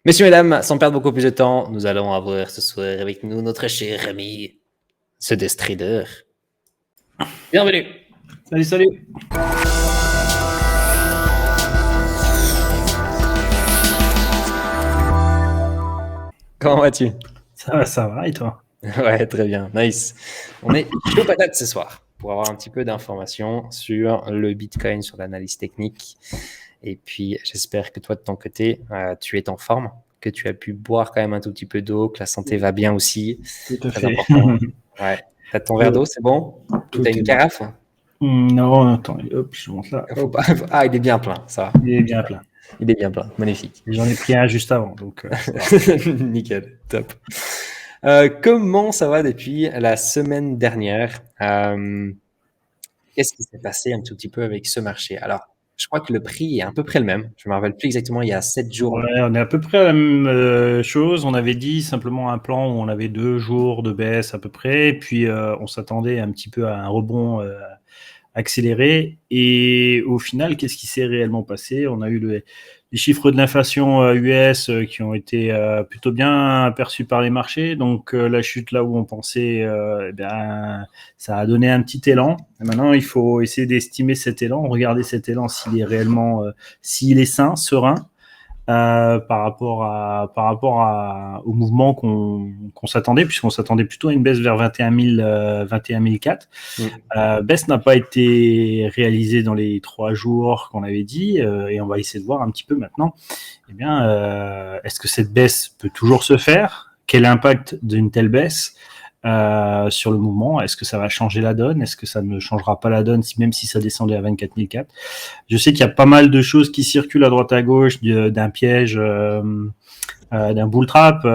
Messieurs, mesdames, sans perdre beaucoup plus de temps, nous allons avoir ce soir avec nous notre cher ami, ce Destrader. Bienvenue. Salut, salut. Comment vas-tu? Ça va, et toi? Ouais, très bien, nice. On est chaud patate ce soir pour avoir un petit peu d'informations sur le Bitcoin, sur l'analyse technique. Et puis, j'espère que toi, de ton côté, tu es en forme, que tu as pu boire quand même un tout petit peu d'eau, que la santé va bien aussi. Tout à Très fait. important. Ouais. T'as ton verre d'eau, c'est bon? Ou Tout t'as est une bon. carafe? Non, attends, hop, je monte là. Faut Hop, pas... Ah, il est bien plein, ça va. il est bien plein. Il est bien plein, magnifique. J'en ai pris un juste avant, donc ça va. Nickel, top. Comment ça va depuis la semaine dernière? Qu'est-ce qui s'est passé un tout petit peu avec ce marché? Alors, je crois que le prix est à peu près le même. Je ne me rappelle plus exactement, il y a 7 jours. Ouais, on est à peu près à la même chose. On avait dit simplement un plan où on avait 2 jours de baisse à peu près, et puis on s'attendait un petit peu à un rebond accéléré. Et au final, qu'est-ce qui s'est réellement passé? On a eu les chiffres de l'inflation US qui ont été plutôt bien perçus par les marchés. Donc la chute là où on pensait, eh bien, ça a donné un petit élan. Et maintenant, il faut essayer d'estimer cet élan, regarder cet élan s'il est réellement, s'il est sain, serein. Au mouvement qu'on s'attendait, puisqu'on s'attendait plutôt à une baisse vers 21 004. Baisse n'a pas été réalisée dans les 3 jours qu'on avait dit, et on va essayer de voir un petit peu maintenant, eh bien, est-ce que cette baisse peut toujours se faire? Quel impact d'une telle baisse sur le mouvement? Est-ce que ça va changer la donne? Est-ce que ça ne changera pas la donne même si ça descendait à 24 004? Je sais qu'il y a pas mal de choses qui circulent à droite à gauche d'un piège, d'un bull trap,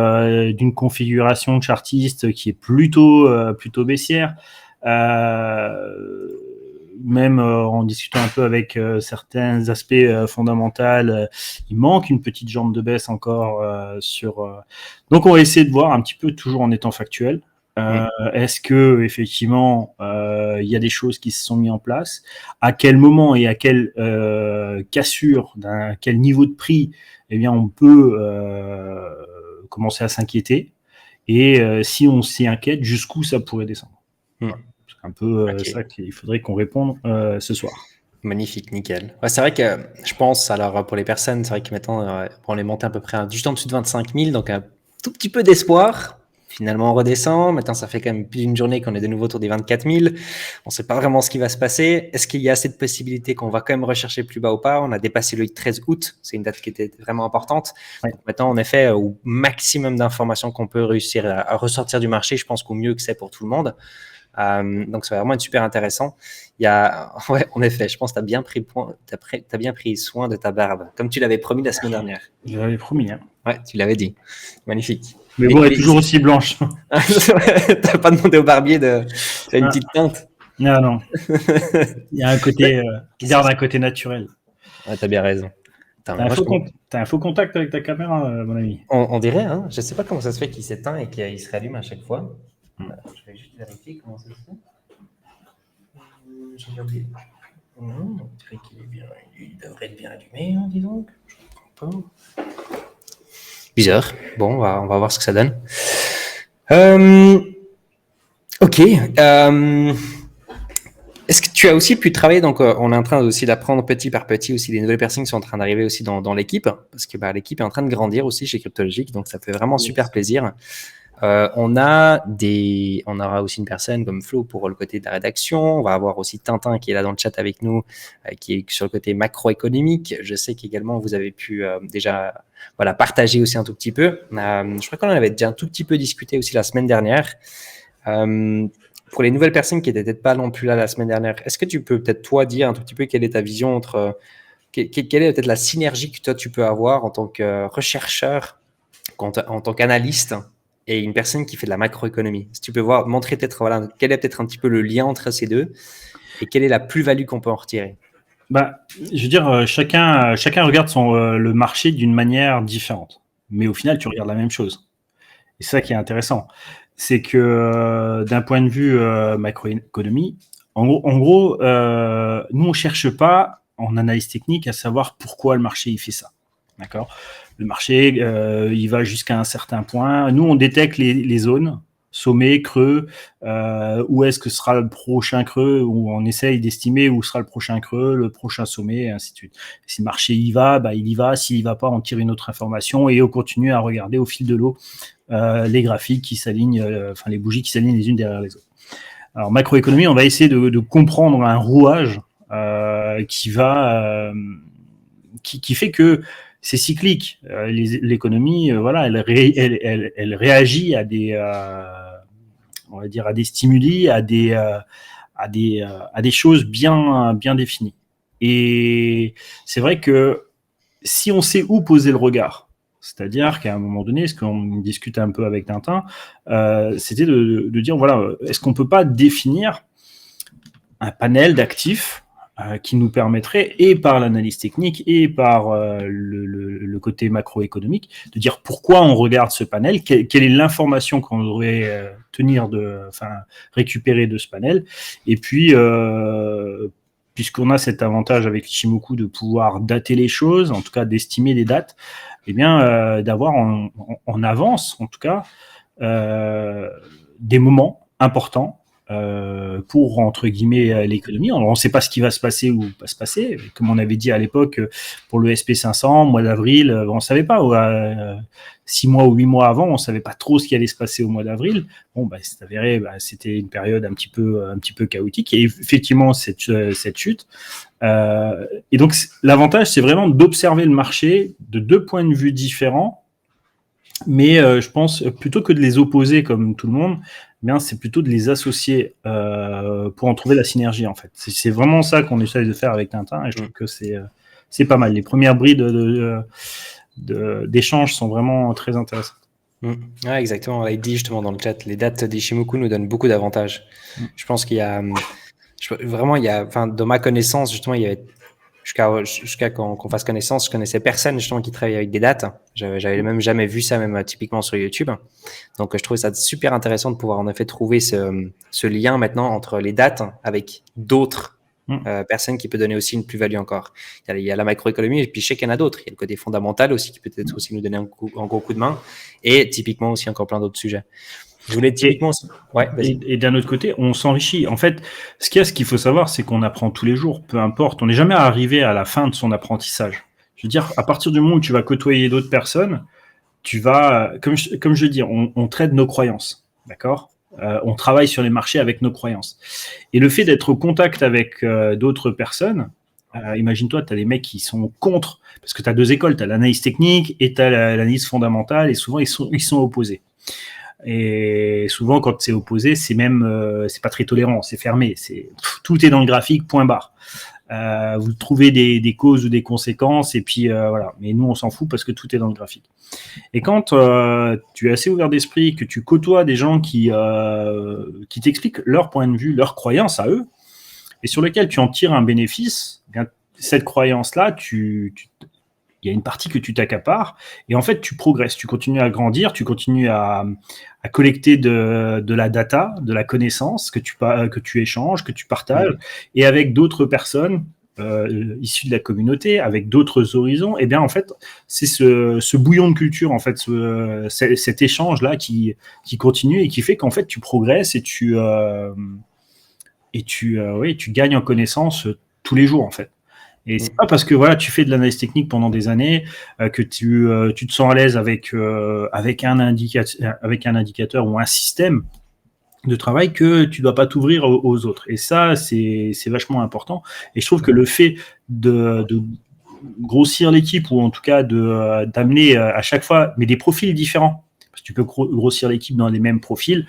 d'une configuration chartiste qui est plutôt baissière. Même en discutant un peu avec certains aspects fondamentaux, il manque une petite jambe de baisse encore sur. Donc on va essayer de voir un petit peu, toujours en étant factuel. Est-ce que effectivement il y a des choses qui se sont mises en place? À quel moment et à quelle cassure, quel niveau de prix, eh bien on peut commencer à s'inquiéter? Et si on s'y inquiète, jusqu'où ça pourrait descendre? Voilà. C'est un peu ça qu'il faudrait qu'on réponde ce soir. Magnifique, nickel. Ouais, c'est vrai que je pense, alors pour les personnes, c'est vrai que maintenant, on est monté à peu près juste en dessous de 25 000, donc un tout petit peu d'espoir. Finalement, on redescend. Maintenant, ça fait quand même plus d'une journée qu'on est de nouveau autour des 24 000. On ne sait pas vraiment ce qui va se passer. Est-ce qu'il y a cette possibilité qu'on va quand même rechercher plus bas ou pas? On a dépassé le 13 août. C'est une date qui était vraiment importante. Ouais. Donc maintenant, en effet, au maximum d'informations qu'on peut réussir à ressortir du marché, je pense qu'au mieux que c'est pour tout le monde. Donc ça va vraiment être super intéressant. Il y a, ouais, en effet, je pense que t'as bien pris soin de ta barbe, comme tu l'avais promis la semaine dernière. Je l'avais promis, hein. Ouais, tu l'avais dit. Magnifique. Mais bon, elle est toujours aussi blanche. T'as pas demandé au barbier de faire une petite teinte? Non. Il y a un côté, garde un côté naturel. Ouais, t'as bien raison. T'as un faux contact avec ta caméra, mon ami. On dirait, hein. Je sais pas comment ça se fait qu'il s'éteint et qu'il se rallume à chaque fois. Je vais juste vérifier comment ça se fait. J'ai oublié. On dirait qu'il est bien. Il devrait être bien allumé, hein, dis donc. Je comprends pas. Bizarre. Bon, on va voir ce que ça donne. Ok. Est-ce que tu as aussi pu travailler, donc on est en train aussi d'apprendre petit par petit aussi des nouvelles personnes qui sont en train d'arriver aussi dans l'équipe, parce que l'équipe est en train de grandir aussi chez Cryptologique, donc ça fait vraiment super plaisir. On aura aussi une personne comme Flo pour le côté de la rédaction. On va avoir aussi Tintin qui est là dans le chat avec nous, qui est sur le côté macroéconomique. Je sais qu'également vous avez pu déjà partager aussi un tout petit peu. Je crois qu'on en avait déjà un tout petit peu discuté aussi la semaine dernière. Pour les nouvelles personnes qui n'étaient peut-être pas non plus là la semaine dernière, est-ce que tu peux peut-être toi dire un tout petit peu quelle est ta vision entre quelle est peut-être la synergie que toi tu peux avoir en tant que rechercheur, en tant qu'analyste et une personne qui fait de la macroéconomie? Si tu peux montrer peut-être quel est peut-être un petit peu le lien entre ces deux et quelle est la plus-value qu'on peut en retirer? Je veux dire, chacun regarde le marché d'une manière différente, mais au final tu regardes la même chose. Et c'est ça qui est intéressant, c'est que d'un point de vue macroéconomie, en gros, nous on cherche pas en analyse technique à savoir pourquoi le marché il fait ça. D'accord. Le marché, il va jusqu'à un certain point. Nous, on détecte les zones, sommet, creux, où est-ce que sera le prochain creux, où on essaye d'estimer où sera le prochain creux, le prochain sommet, et ainsi de suite. Si le marché y va, il y va. S'il y va pas, on tire une autre information et on continue à regarder au fil de l'eau les graphiques qui s'alignent, les bougies qui s'alignent les unes derrière les autres. Alors, macroéconomie, on va essayer de comprendre un rouage qui fait que c'est cyclique. L'économie, elle réagit à des, on va dire, à des stimuli, à des choses bien définies. Et c'est vrai que si on sait où poser le regard, c'est-à-dire qu'à un moment donné, ce qu'on discute un peu avec Tintin, c'était de dire, voilà, est-ce qu'on peut pas définir un panel d'actifs qui nous permettrait, et par l'analyse technique et par le côté macroéconomique, de dire pourquoi on regarde ce panel, quelle est l'information qu'on devrait récupérer de ce panel, et puis puisqu'on a cet avantage avec Ichimoku de pouvoir dater les choses, en tout cas d'estimer les dates, eh bien d'avoir en avance, en tout cas, des moments importants pour, entre guillemets, l'économie. On ne sait pas ce qui va se passer ou pas se passer. Comme on avait dit à l'époque, pour le SP500, mois d'avril, on ne savait pas. 6 mois ou 8 mois avant, on ne savait pas trop ce qui allait se passer au mois d'avril. Bon, c'est avéré, c'était une période un petit peu chaotique. Et effectivement, cette chute. Et donc, l'avantage, c'est vraiment d'observer le marché de 2 points de vue différents. Mais je pense, plutôt que de les opposer comme tout le monde, c'est plutôt de les associer pour en trouver la synergie, en fait. C'est vraiment ça qu'on essaye de faire avec Tintin, et je trouve que c'est pas mal. Les premières brides d'échanges sont vraiment très intéressantes. Ouais, exactement. Il dit justement dans le chat, les dates d'Ichimoku nous donnent beaucoup d'avantages. Je pense qu'il y a vraiment, dans ma connaissance, justement, il y avait jusqu'à qu'on fasse connaissance, je connaissais personne justement qui travaille avec des dates. J'avais même jamais vu ça, même typiquement sur YouTube. Donc je trouvais ça super intéressant de pouvoir en effet trouver ce lien maintenant entre les dates avec d'autres personnes qui peut donner aussi une plus-value encore. Il y a la macroéconomie, et puis je sais qu'il y en a d'autres. Il y a le côté fondamental aussi qui peut être aussi nous donner un gros coup de main, et typiquement aussi encore plein d'autres sujets. Je voulais typiquement... Et d'un autre côté, on s'enrichit. En fait, ce qu'il faut savoir, c'est qu'on apprend tous les jours, peu importe. On n'est jamais arrivé à la fin de son apprentissage. Je veux dire, à partir du moment où tu vas côtoyer d'autres personnes, tu vas, comme je le dis, on traite nos croyances, d'accord ? On travaille sur les marchés avec nos croyances. Et le fait d'être au contact avec d'autres personnes, imagine-toi, tu as des mecs qui sont contre, parce que tu as 2 écoles, tu as l'analyse technique et tu as l'analyse fondamentale, et souvent ils sont opposés. Et souvent, quand c'est opposé, c'est même, c'est pas très tolérant, c'est fermé, tout est dans le graphique, point barre. Vous trouvez des causes ou des conséquences, et puis voilà. Mais nous, on s'en fout parce que tout est dans le graphique. Et quand tu es assez ouvert d'esprit, que tu côtoies des gens qui t'expliquent leur point de vue, leurs croyances à eux, et sur lesquelles tu en tires un bénéfice, bien, cette croyance-là, il y a une partie que tu t'accapares, et en fait, tu progresses, tu continues à grandir, tu continues à collecter de la data, de la connaissance que tu échanges, que tu partages, et avec d'autres personnes issues de la communauté, avec d'autres horizons, et bien en fait, c'est ce bouillon de culture, en fait, cet échange-là qui continue et qui fait qu'en fait, tu progresses et tu gagnes en connaissance tous les jours, en fait. Et c'est pas parce que voilà, tu fais de l'analyse technique pendant des années que tu te sens à l'aise avec un indicateur ou un système de travail que tu dois pas t'ouvrir aux autres. Et ça, c'est vachement important. Et je trouve que le fait de grossir l'équipe, ou en tout cas d'amener à chaque fois, mais des profils différents, parce que tu peux grossir l'équipe dans les mêmes profils,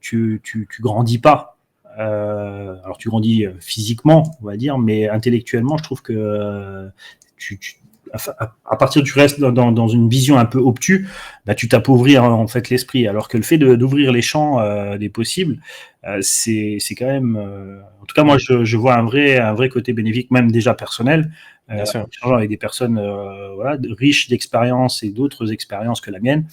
tu grandis pas. Alors tu grandis physiquement, on va dire, mais intellectuellement, je trouve que à partir du reste dans une vision un peu obtuse, tu t'appauvris en fait l'esprit. Alors que le fait d'ouvrir les champs des possibles, c'est quand même. En tout cas, moi, je vois un vrai côté bénéfique, même déjà personnel, en échangeant avec des personnes riches d'expérience et d'autres expériences que la mienne.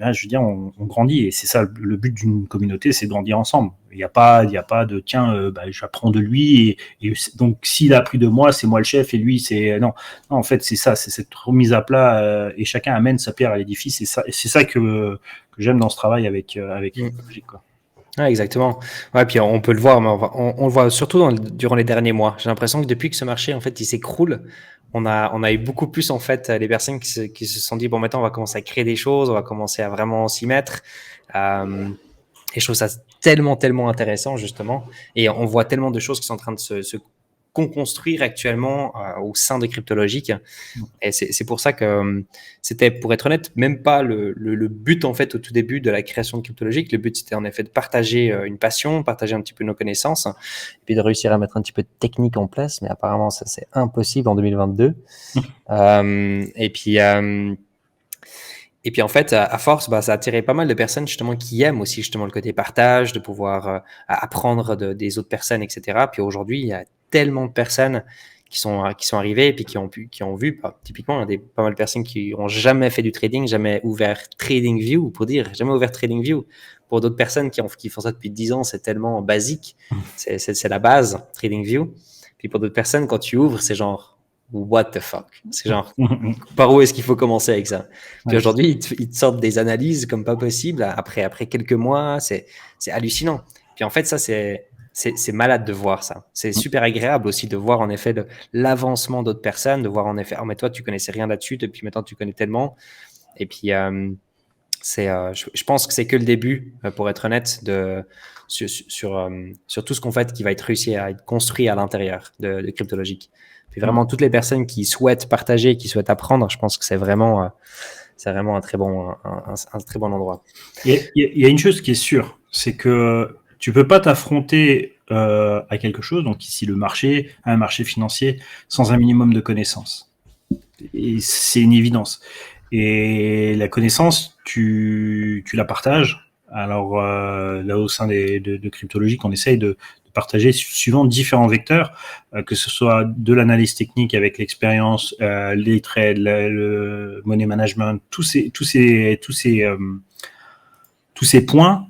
Je veux dire, on grandit, et c'est ça le but d'une communauté, c'est de grandir ensemble. Il n'y a pas de tiens, j'apprends de lui et donc s'il a appris de moi, c'est moi le chef et lui c'est non. En fait c'est ça, c'est cette remise à plat et chacun amène sa pierre à l'édifice. C'est ça que j'aime dans ce travail avec Cryptologic, quoi. Ouais, exactement. Ouais, puis on peut le voir, mais on le voit surtout durant les derniers mois. J'ai l'impression que depuis que ce marché en fait il s'écroule, on a eu beaucoup plus en fait les personnes qui se sont dit bon maintenant on va commencer à créer des choses, on va commencer à vraiment s'y mettre. Et je trouve ça tellement intéressant justement. Et on voit tellement de choses qui sont en train de se construire actuellement au sein de Cryptologic. Et c'est pour ça que c'était, pour être honnête, même pas le but en fait au tout début de la création de Cryptologic. Le but c'était en effet de partager une passion, partager un petit peu nos connaissances, et puis de réussir à mettre un petit peu de technique en place. Mais apparemment ça c'est impossible en 2022. Et puis en fait, à force, ça a attiré pas mal de personnes justement qui aiment aussi justement le côté partage, de pouvoir apprendre des autres personnes, etc. Puis aujourd'hui, il y a tellement de personnes qui sont arrivées et puis qui ont vu, typiquement, il y a pas mal de personnes qui n'ont jamais fait du trading, jamais ouvert TradingView, pour dire, jamais ouvert TradingView. Pour d'autres personnes qui font ça depuis 10 ans, c'est tellement basique, c'est la base, TradingView. Puis pour d'autres personnes, quand tu ouvres, c'est genre what the fuck? C'est genre, par où est-ce qu'il faut commencer avec ça? Puis aujourd'hui, ils te sortent des analyses comme pas possible. Après quelques mois, c'est hallucinant. Puis en fait, ça, c'est malade de voir ça. C'est super agréable aussi de voir en effet l'avancement d'autres personnes, de voir en effet, oh, mais toi, tu connaissais rien là-dessus, depuis maintenant, tu connais tellement. Et puis, je pense que c'est que le début, pour être honnête, sur tout ce qu'on fait qui va être réussi à être construit à l'intérieur de Cryptologic. Puis vraiment, toutes les personnes qui souhaitent partager, qui souhaitent apprendre, je pense que c'est vraiment un très bon endroit. Il y a une chose qui est sûre, c'est que tu peux pas t'affronter à quelque chose, donc ici le marché, un marché financier, sans un minimum de connaissances. Et c'est une évidence. Et la connaissance, tu la partages. Alors là, au sein de Cryptologic, on essaye de partager suivant différents vecteurs, que ce soit de l'analyse technique avec l'expérience, les trades, le money management, tous ces points,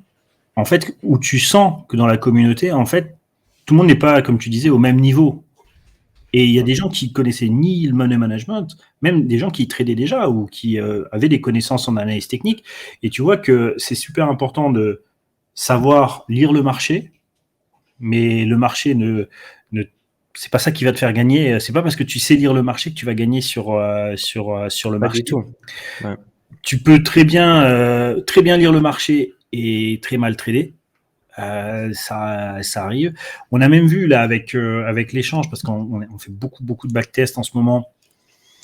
en fait, où tu sens que dans la communauté, en fait, tout le monde n'est pas, comme tu disais, au même niveau. Et il y a des gens qui connaissaient ni le money management, même des gens qui tradaient déjà ou qui avaient des connaissances en analyse technique. Et tu vois que c'est super important de savoir lire le marché, mais le marché c'est pas ça qui va te faire gagner. C'est pas parce que tu sais lire le marché que tu vas gagner sur le marché. Du tout. Ouais. Tu peux très bien lire le marché et très mal trader. Ça arrive. On a même vu là avec l'échange, parce qu'on fait beaucoup de backtests en ce moment,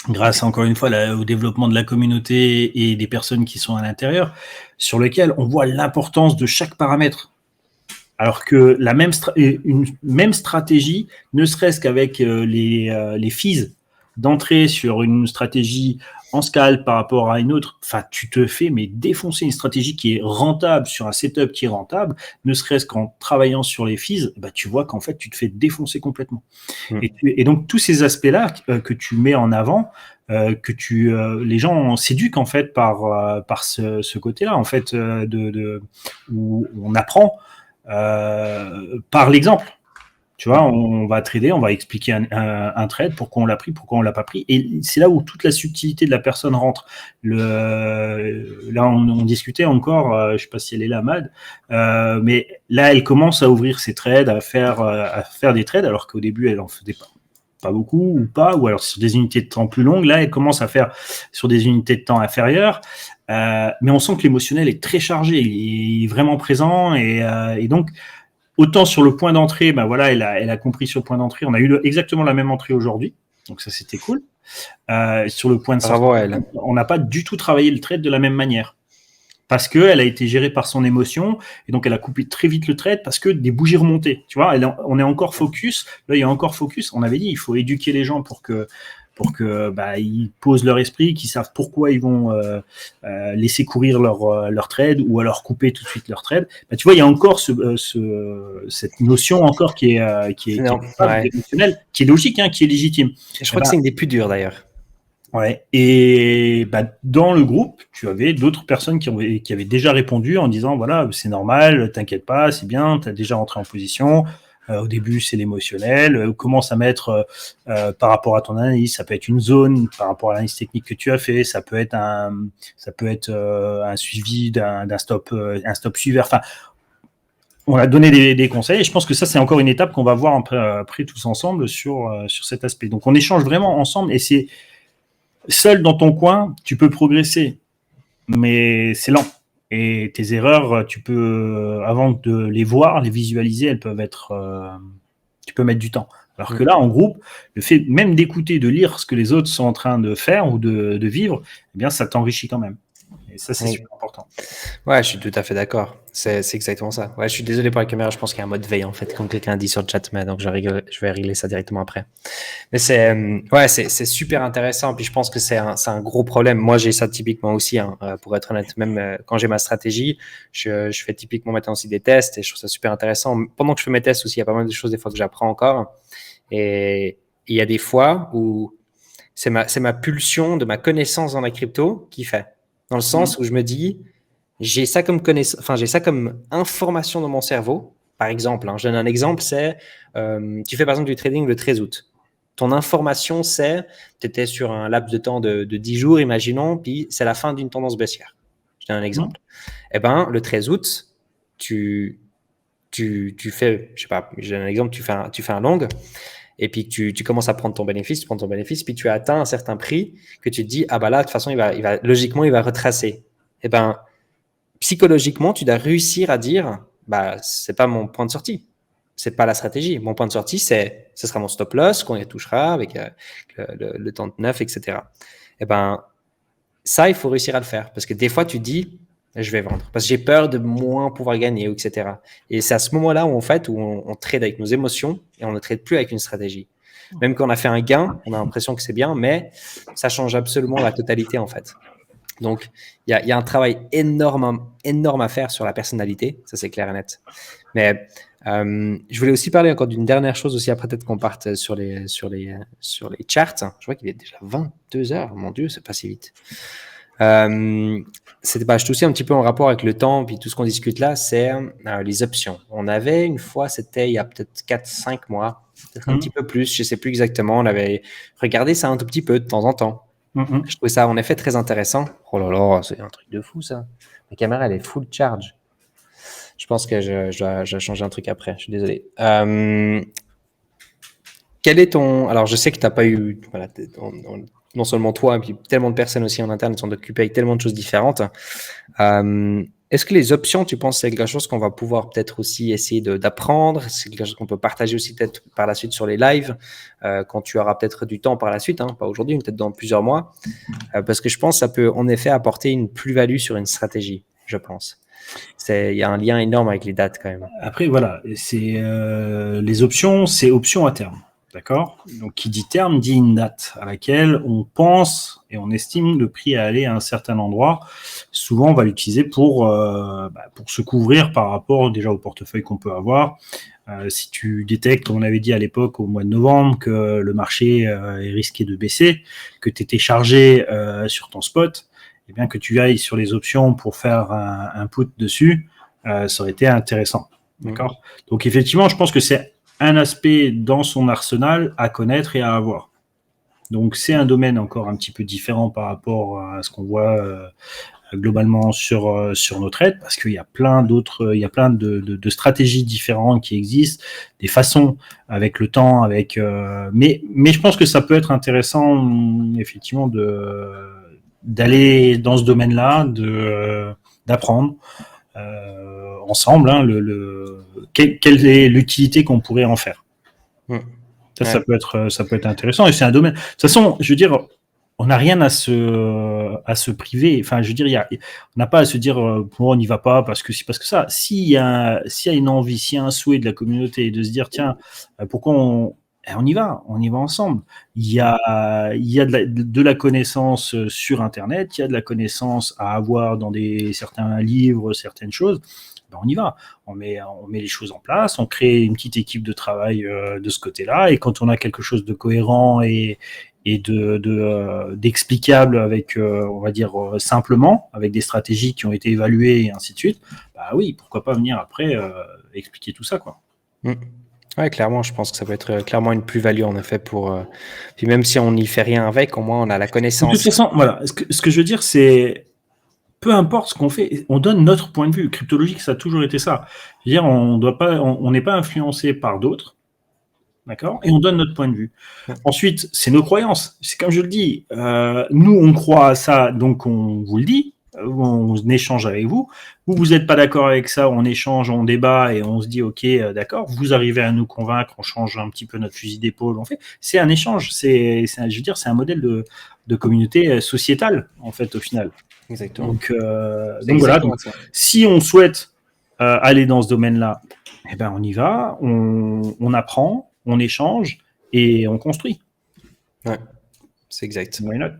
grâce encore une fois au développement de la communauté et des personnes qui sont à l'intérieur, sur lequel on voit l'importance de chaque paramètre. Alors que une même stratégie, ne serait-ce qu'avec les fees d'entrée sur une stratégie en scalp par rapport à une autre, tu te fais défoncer une stratégie qui est rentable sur un setup qui est rentable, ne serait-ce qu'en travaillant sur les fees, tu vois qu'en fait tu te fais défoncer complètement. Et donc tous ces aspects-là que tu mets en avant, les gens s'éduquent en fait par ce côté-là en fait où on apprend par l'exemple. Tu vois, on va trader, on va expliquer un trade, pourquoi on l'a pris, pourquoi on l'a pas pris. Et c'est là où toute la subtilité de la personne rentre. Là, on discutait encore, je sais pas si elle est là, Mad, mais là, elle commence à ouvrir ses trades, à faire des trades, alors qu'au début, elle en faisait pas beaucoup ou pas, ou alors sur des unités de temps plus longues. Là, elle commence à faire sur des unités de temps inférieures. Mais on sent que l'émotionnel est très chargé, il est vraiment présent et donc autant sur le point d'entrée, elle a compris sur le point d'entrée. On a eu exactement la même entrée aujourd'hui, donc ça c'était cool. Sur le point de sortie, on n'a pas du tout travaillé le trade de la même manière parce que elle a été gérée par son émotion et donc elle a coupé très vite le trade parce que des bougies remontaient. Tu vois, on est encore focus. Là, il y a encore focus. On avait dit il faut éduquer les gens pour que ils posent leur esprit, qu'ils savent pourquoi ils vont laisser courir leur trade ou alors couper tout de suite leur trade. Tu vois, il y a encore cette notion encore qui est émotionnelle, qui est logique, qui est légitime. Je crois que c'est une des plus dures d'ailleurs. Ouais. Et dans le groupe, tu avais d'autres personnes qui avaient déjà répondu en disant voilà, c'est normal, t'inquiète pas, c'est bien, t'as déjà rentré en position. Au début, c'est l'émotionnel. Commence à mettre par rapport à ton analyse, ça peut être une zone par rapport à l'analyse technique que tu as fait, ça peut être un suivi d'un stop, un stop suiveur. Enfin, on a donné des conseils et je pense que ça, c'est encore une étape qu'on va voir après tous ensemble sur cet aspect. Donc, on échange vraiment ensemble et c'est seul dans ton coin, tu peux progresser, mais c'est lent. Et tes erreurs, tu peux, avant de les voir, les visualiser, elles peuvent être, tu peux mettre du temps. Alors que là, en groupe, le fait même d'écouter, de lire ce que les autres sont en train de faire ou de vivre, eh bien, ça t'enrichit quand même. Et ça, c'est super important. Ouais, je suis tout à fait d'accord. C'est exactement ça. Ouais, je suis désolé pour la caméra. Je pense qu'il y a un mode veille, en fait, comme quelqu'un a dit sur le chat, mais donc je vais régler ça directement après. Mais c'est super intéressant. Puis je pense que c'est un gros problème. Moi, j'ai ça typiquement aussi, hein, pour être honnête. Même quand j'ai ma stratégie, je fais typiquement maintenant aussi des tests et je trouve ça super intéressant. Pendant que je fais mes tests aussi, il y a pas mal de choses des fois que j'apprends encore. Et il y a des fois où c'est ma pulsion de ma connaissance dans la crypto qui fait. Dans le sens où je me dis, j'ai ça comme connaissance, enfin, j'ai ça comme information dans mon cerveau. Par exemple, je donne un exemple, c'est, tu fais par exemple du trading le 13 août. Ton information, c'est, tu étais sur un laps de temps de 10 jours, imaginons, puis c'est la fin d'une tendance baissière. Je donne un exemple. Eh ben, le 13 août, tu fais, je sais pas, je donne un exemple, tu fais un long, et puis tu commences à prendre ton bénéfice, puis tu as atteint un certain prix que tu te dis, ah bah là, de toute façon, logiquement, il va retracer. Eh ben, psychologiquement, tu dois réussir à dire, bah, c'est pas mon point de sortie. C'est pas la stratégie. Mon point de sortie, ce sera mon stop loss qu'on y touchera avec le temps de neuf, etc. Eh ben, ça, il faut réussir à le faire parce que des fois, tu dis, je vais vendre parce que j'ai peur de moins pouvoir gagner, etc. Et c'est à ce moment-là où, en fait, où on trade avec nos émotions et on ne trade plus avec une stratégie. Même quand on a fait un gain, on a l'impression que c'est bien, mais ça change absolument la totalité, en fait. Donc, il y a un travail énorme à faire sur la personnalité, ça c'est clair et net. Mais je voulais aussi parler encore d'une dernière chose aussi, après peut-être qu'on parte sur les charts. Je vois qu'il est déjà 22 heures, mon Dieu, c'est passé vite. Je suis aussi un petit peu en rapport avec le temps, puis tout ce qu'on discute là, c'est les options. On avait une fois, c'était il y a peut-être 4-5 mois, peut-être un petit peu plus, je ne sais plus exactement, on avait regardé ça un tout petit peu de temps en temps. Je trouvais ça en effet très intéressant. Oh là là, c'est un truc de fou ça. Ma caméra elle est full charge. Je pense que je dois changer un truc après. Je suis désolé. Quel est ton... Alors je sais que tu n'as pas eu... Voilà, non seulement toi, mais tellement de personnes aussi en interne qui sont occupées avec tellement de choses différentes. Est-ce que les options, tu penses, c'est quelque chose qu'on va pouvoir peut-être aussi essayer d'apprendre? C'est quelque chose qu'on peut partager aussi peut-être par la suite sur les lives, quand tu auras peut-être du temps par la suite, pas aujourd'hui, mais peut-être dans plusieurs mois. Parce que je pense que ça peut en effet apporter une plus-value sur une stratégie, je pense. Il y a un lien énorme avec les dates quand même. Après, voilà, c'est les options, c'est options à terme. D'accord. Donc, qui dit terme dit une date à laquelle on pense et on estime le prix à aller à un certain endroit. Souvent, on va l'utiliser pour se couvrir par rapport déjà au portefeuille qu'on peut avoir. Si tu détectes, comme on avait dit à l'époque au mois de novembre, que le marché est risqué de baisser, que tu étais chargé sur ton spot, et bien que tu ailles sur les options pour faire un put dessus, ça aurait été intéressant. D'accord. Donc, effectivement, je pense que c'est un aspect dans son arsenal à connaître et à avoir. Donc, c'est un domaine encore un petit peu différent par rapport à ce qu'on voit globalement sur nos trades, parce qu'il y a plein d'autres, il y a plein de stratégies différentes qui existent, des façons avec le temps, mais je pense que ça peut être intéressant effectivement d'aller dans ce domaine-là, d'apprendre ensemble quelle est l'utilité qu'on pourrait en faire. Ça peut être intéressant et c'est un domaine. De toute façon, je veux dire, on n'a rien à se priver. Enfin, je veux dire, on n'a pas à se dire on n'y va pas parce que ça. S'il y a une envie, s'il y a un souhait de la communauté de se dire tiens, pourquoi on y va ensemble. Il y a de la connaissance sur Internet, il y a de la connaissance à avoir dans certains livres, certaines choses. ben, on y va. On met les choses en place, on crée une petite équipe de travail de ce côté-là, et quand on a quelque chose de cohérent et d'explicable avec, on va dire, simplement, avec des stratégies qui ont été évaluées et ainsi de suite, bah oui, pourquoi pas venir après expliquer tout ça, quoi. Ouais, clairement, je pense que ça peut être clairement une plus-value en effet pour. Puis même si on n'y fait rien avec, au moins on a la connaissance. De toute façon, voilà, ce que je veux dire, c'est peu importe ce qu'on fait, on donne notre point de vue. Cryptologique, ça a toujours été ça. Je veux dire, on n'est pas influencé par d'autres. D'accord. Et on donne notre point de vue. Ensuite, c'est nos croyances. C'est comme je le dis, nous, on croit à ça, donc on vous le dit, on échange avec vous. Vous n'êtes pas d'accord avec ça, on échange, on débat et on se dit, OK, d'accord, vous arrivez à nous convaincre, on change un petit peu notre fusil d'épaule, on fait. C'est un échange, je veux dire, c'est un modèle de communauté sociétale, en fait, au final. Exactement. Donc voilà, donc, si on souhaite aller dans ce domaine-là, eh ben, on y va, on apprend, on échange et on construit. Ouais, c'est exact. Why not?